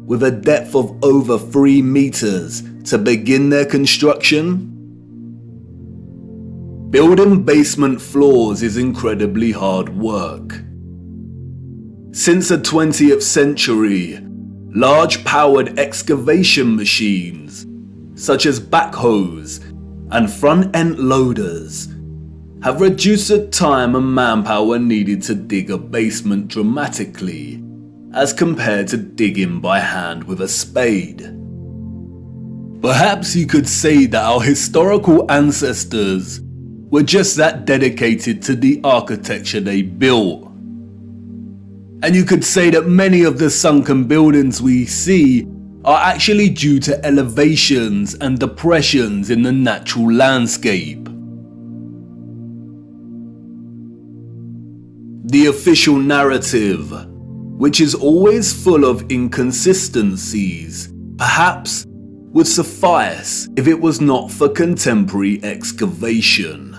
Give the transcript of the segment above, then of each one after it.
with a depth of over 3 meters to begin their construction? Building basement floors is incredibly hard work. Since the 20th century, large powered excavation machines, such as backhoes and front-end loaders, have reduced the time and manpower needed to dig a basement dramatically as compared to digging by hand with a spade. Perhaps you could say that our historical ancestors were just that dedicated to the architecture they built. And you could say that many of the sunken buildings we see are actually due to elevations and depressions in the natural landscape. The official narrative, which is always full of inconsistencies, perhaps would suffice if it was not for contemporary excavation.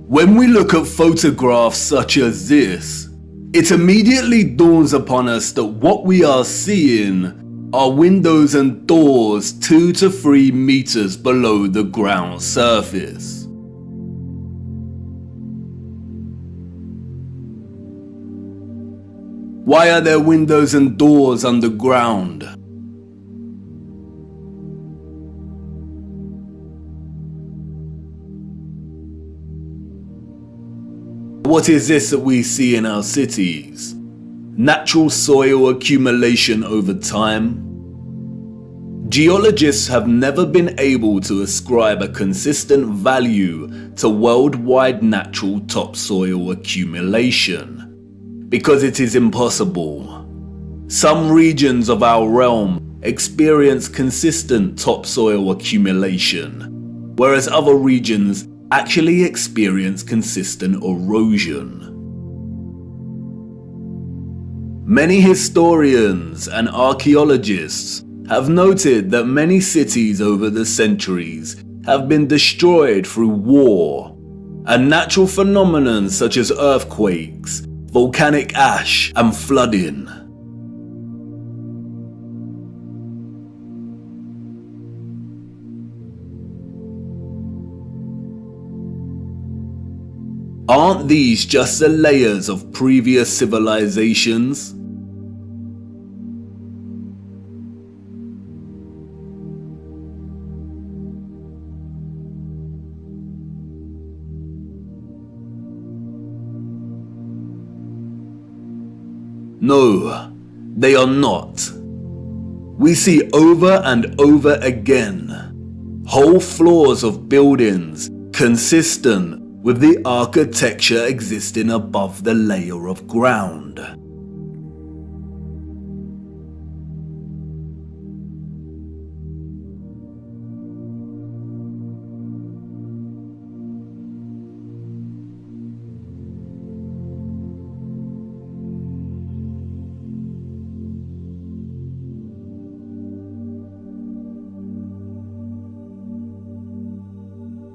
When we look at photographs such as this, it immediately dawns upon us that what we are seeing are windows and doors 2 to 3 meters below the ground surface. Why are there windows and doors underground? What is this that we see in our cities? Natural soil accumulation over time? Geologists have never been able to ascribe a consistent value to worldwide natural topsoil accumulation, because it is impossible. Some regions of our realm experience consistent topsoil accumulation, whereas other regions actually experience consistent erosion. Many historians and archaeologists have noted that many cities over the centuries have been destroyed through war, and natural phenomena such as earthquakes, volcanic ash, and flooding. Aren't these just the layers of previous civilizations? No, they are not. We see over and over again whole floors of buildings consistent with the architecture existing above the layer of ground.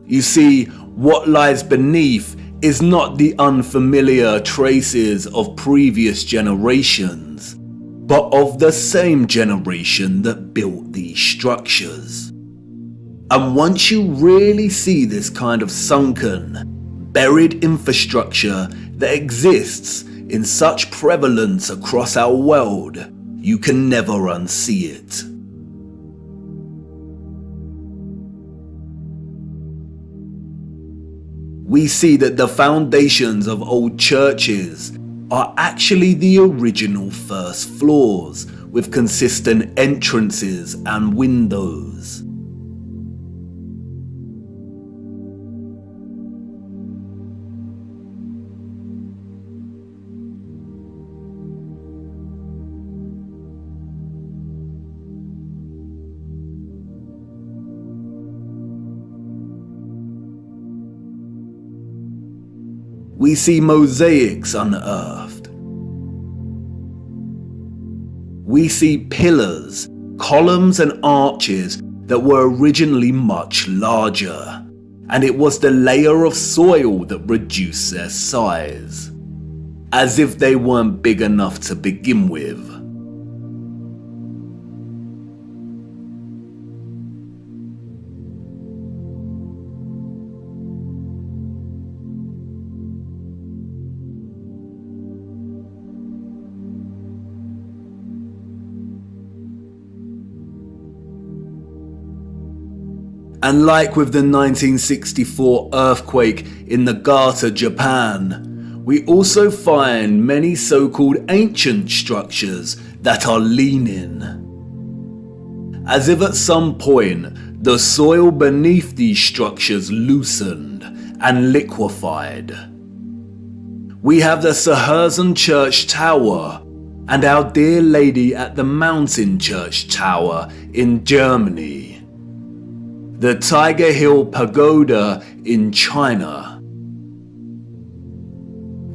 You see, what lies beneath is not the unfamiliar traces of previous generations, but of the same generation that built these structures. And once you really see this kind of sunken, buried infrastructure that exists in such prevalence across our world, you can never unsee it. We see that the foundations of old churches are actually the original first floors with consistent entrances and windows. We see mosaics unearthed. We see pillars, columns and arches that were originally much larger, and it was the layer of soil that reduced their size, as if they weren't big enough to begin with. And like with the 1964 earthquake in Nagata, Japan, we also find many so-called ancient structures that are leaning. As if at some point, the soil beneath these structures loosened and liquefied. We have the Sahersen Church Tower and Our Dear Lady at the Mountain Church Tower in Germany, the Tiger Hill Pagoda in China,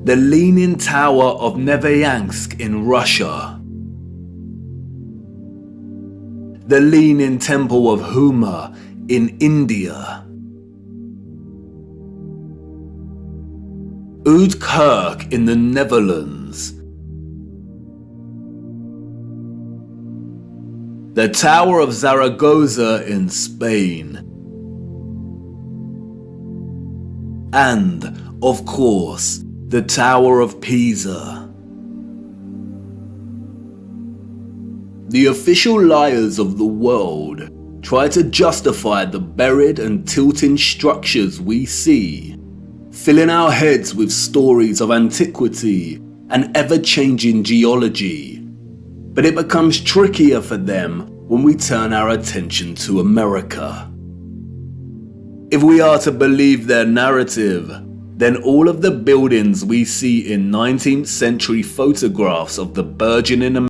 the Leaning Tower of Neveyansk in Russia, the Leaning Temple of Huma in India, Oud in the Netherlands, the Tower of Zaragoza in Spain, and, of course, the Tower of Pisa. The official liars of the world try to justify the buried and tilting structures we see, filling our heads with stories of antiquity and ever-changing geology. But it becomes trickier for them when we turn our attention to America. If we are to believe their narrative, then all of the buildings we see in 19th century photographs of the burgeoning